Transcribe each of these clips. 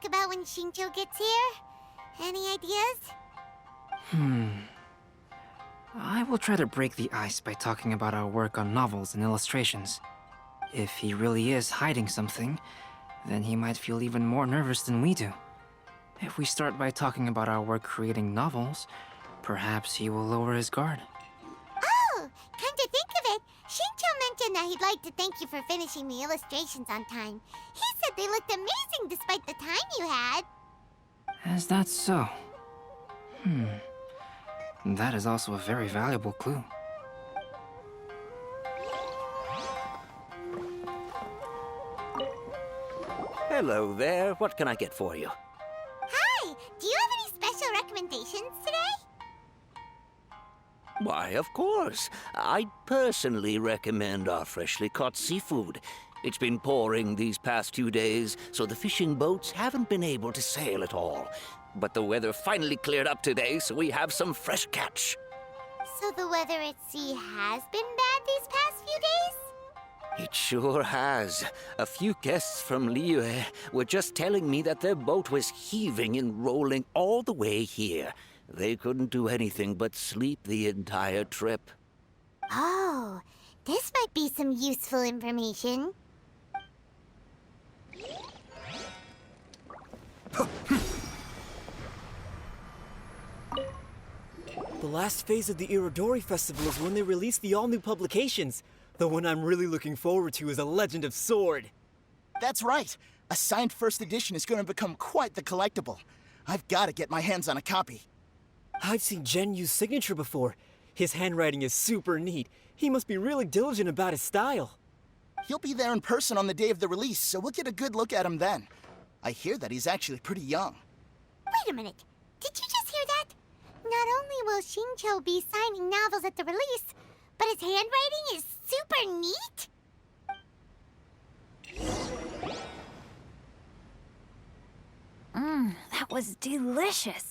talk about when XINGQUI gets here? Any ideas? I will try to break the ice by talking about our work on novels and illustrations. If he really is hiding something, then he might feel even more nervous than we do. If we start by talking about our work creating novels, perhaps he will lower his guard. Oh, come to think of it, XINGQUI mentioned that he'd like to thank you for finishing the illustrations on time. He said they looked amazing despite the time you had. Is that so? That is also a very valuable clue. Hello there. What can I get for you? Hi, do you have any special recommendations today? Why, of course. I personally recommend our freshly caught seafood. It's been pouring these past 2 days, so the fishing boats haven't been able to sail at all. But the weather finally cleared up today, so we have some fresh catch. So the weather at sea has been bad these past few days? It sure has. A few guests from Liyue were just telling me that their boat was heaving and rolling all the way here. They couldn't do anything but sleep the entire trip. Oh, this might be some useful information. The last phase of the IRODORI festival is when they release the all-new publications. The one I'm really looking forward to is A Legend of Sword. That's right. A signed first edition is going to become quite the collectible. I've got to get my hands on a copy. I've seen Genyu's signature before. His handwriting is super neat. He must be really diligent about his style. He'll be there in person on the day of the release, so we'll get a good look at him then. I hear that he's actually pretty young. Wait a minute. Did you just hear that? Not only will XINGQUI be signing novels at the release, but his handwriting is super neat? That was delicious.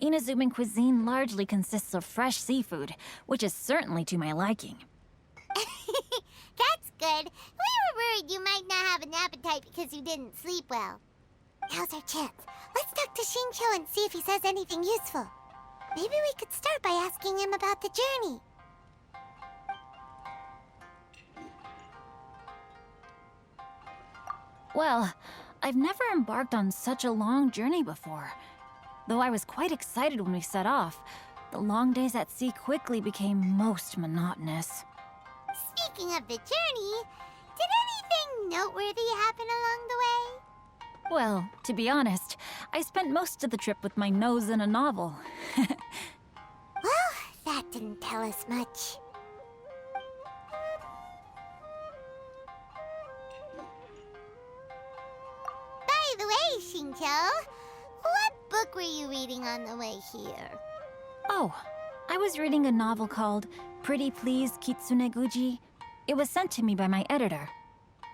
Inazuman cuisine largely consists of fresh seafood, which is certainly to my liking. That's good. We were worried you might not have an appetite because you didn't sleep well. Now's our chance. Let's talk to XINGQUI and see if he says anything useful. Maybe we could start by asking him about the journey. Well, I've never embarked on such a long journey before. Though I was quite excited when we set off, the long days at sea quickly became most monotonous. Speaking of the journey, did anything noteworthy happen along the way? Well, to be honest, I spent most of the trip with my nose in a novel. Well, that didn't tell us much. By the way, XINGQUI, what book were you reading on the way here? Oh, I was reading a novel called Pretty Please Kitsune Guji. It was sent to me by my editor.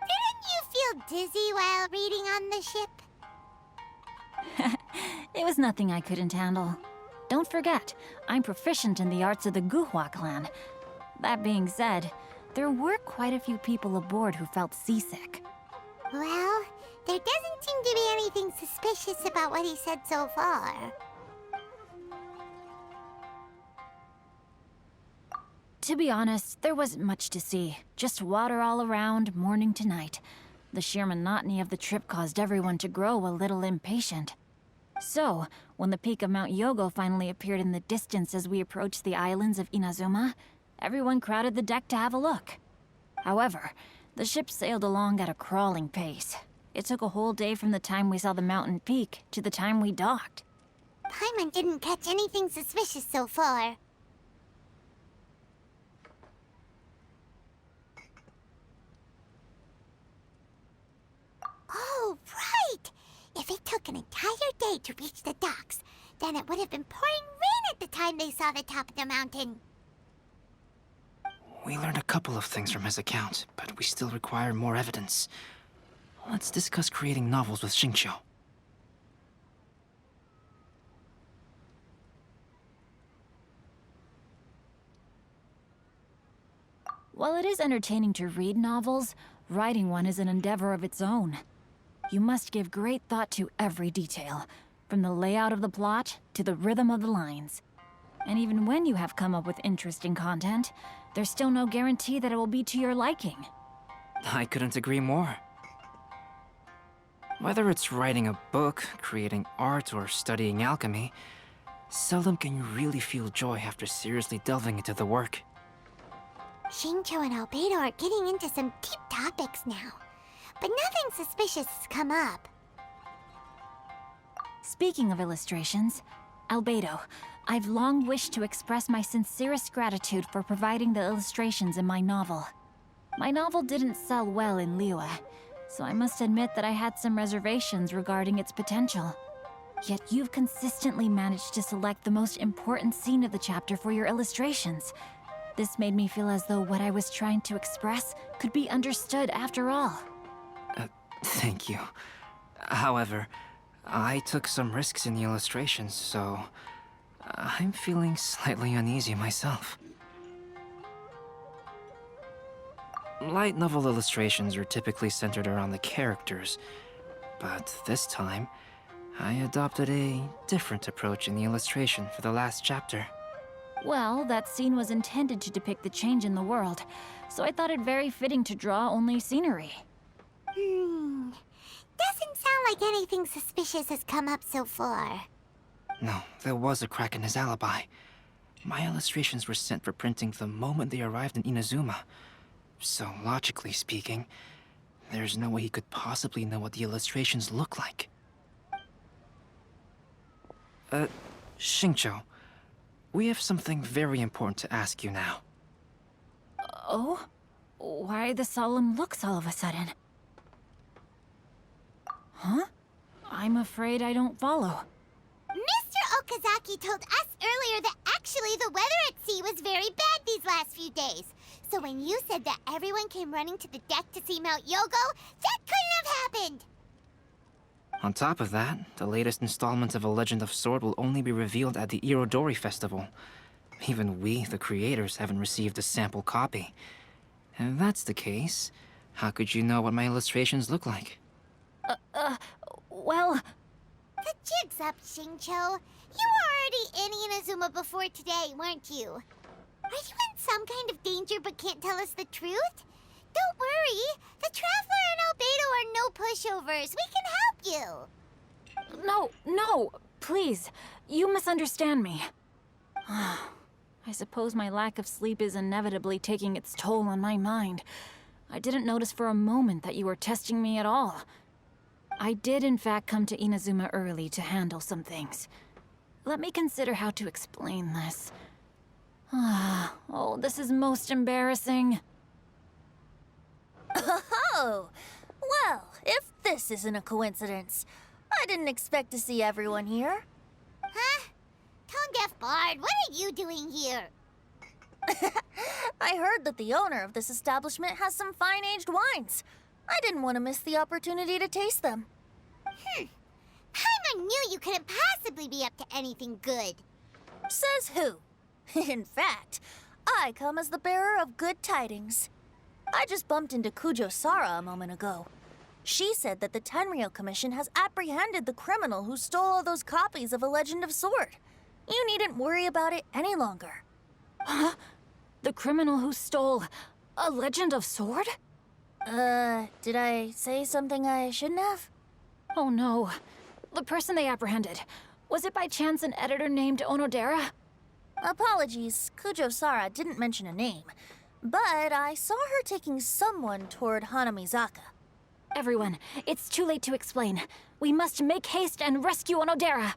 Didn't you feel dizzy while reading on the ship? It was nothing I couldn't handle. Don't forget, I'm proficient in the arts of the Guhua clan. That being said, there were quite a few people aboard who felt seasick. Well, there doesn't seem to be anything suspicious about what he said so far. To be honest, there wasn't much to see. Just water all around, morning to night. The sheer monotony of the trip caused everyone to grow a little impatient. So, when the peak of Mount Yogo finally appeared in the distance as we approached the islands of Inazuma, everyone crowded the deck to have a look. However, the ship sailed along at a crawling pace. It took a whole day from the time we saw the mountain peak to the time we docked. Paimon didn't catch anything suspicious so far. Oh, right! If it took an entire day to reach the docks, then it would have been pouring rain at the time they saw the top of the mountain. We learned a couple of things from his account, but we still require more evidence. Let's discuss creating novels with XINGQUI. While it is entertaining to read novels, writing one is an endeavor of its own. You must give great thought to every detail, from the layout of the plot to the rhythm of the lines. And even when you have come up with interesting content, there's still no guarantee that it will be to your liking. I couldn't agree more. Whether it's writing a book, creating art, or studying alchemy, seldom can you really feel joy after seriously delving into the work. XINGQUI and ALBEDO are getting into some deep topics now, but nothing suspicious has come up. Speaking of illustrations, Albedo, I've long wished to express my sincerest gratitude for providing the illustrations in my novel. My novel didn't sell well in Liyue, so I must admit that I had some reservations regarding its potential. Yet you've consistently managed to select the most important scene of the chapter for your illustrations. This made me feel as though what I was trying to express could be understood after all. Thank you. However, I took some risks in the illustrations, so I'm feeling slightly uneasy myself. Light novel illustrations are typically centered around the characters, but this time, I adopted a different approach in the illustration for the last chapter. Well, that scene was intended to depict the change in the world, so I thought it very fitting to draw only scenery. Doesn't sound like anything suspicious has come up so far. No, there was a crack in his alibi. My illustrations were sent for printing the moment they arrived in Inazuma. So, logically speaking, there's no way he could possibly know what the illustrations look like. XINGQUI, we have something very important to ask you now. Oh? Why the solemn looks all of a sudden? Huh? I'm afraid I don't follow. Mr. Okazaki told us earlier that actually the weather at sea was very bad these last few days. So when you said that everyone came running to the deck to see Mount Yogo, that couldn't have happened! On top of that, the latest installment of A Legend of Sword will only be revealed at the IRODORI festival. Even we, the creators, haven't received a sample copy. And if that's the case, how could you know what my illustrations look like? Well... The jig's up, XINGQUI. You were already in Inazuma before today, weren't you? Are you in some kind of danger but can't tell us the truth? Don't worry. The Traveler and ALBEDO are no pushovers. We can help you. No, please. You misunderstand me. I suppose my lack of sleep is inevitably taking its toll on my mind. I didn't notice for a moment that you were testing me at all. I did in fact come to Inazuma early to handle some things. Let me consider how to explain this. Oh, this is most embarrassing. Oh, well, if this isn't a coincidence, I didn't expect to see everyone here. Huh? Tone-deaf bard, what are you doing here? I heard that the owner of this establishment has some fine-aged wines. I didn't want to miss the opportunity to taste them. Paimon knew you couldn't possibly be up to anything good. Says who? In fact, I come as the bearer of good tidings. I just bumped into Kujo Sara a moment ago. She said that the Tenryou Commission has apprehended the criminal who stole all those copies of A Legend of Sword. You needn't worry about it any longer. Huh? The criminal who stole A Legend of Sword? Did I say something I shouldn't have? Oh no. The person they apprehended. Was it by chance an editor named Onodera? Apologies, Kujo Sara didn't mention a name. But I saw her taking someone toward Hanamizaka. Everyone, it's too late to explain. We must make haste and rescue Onodera.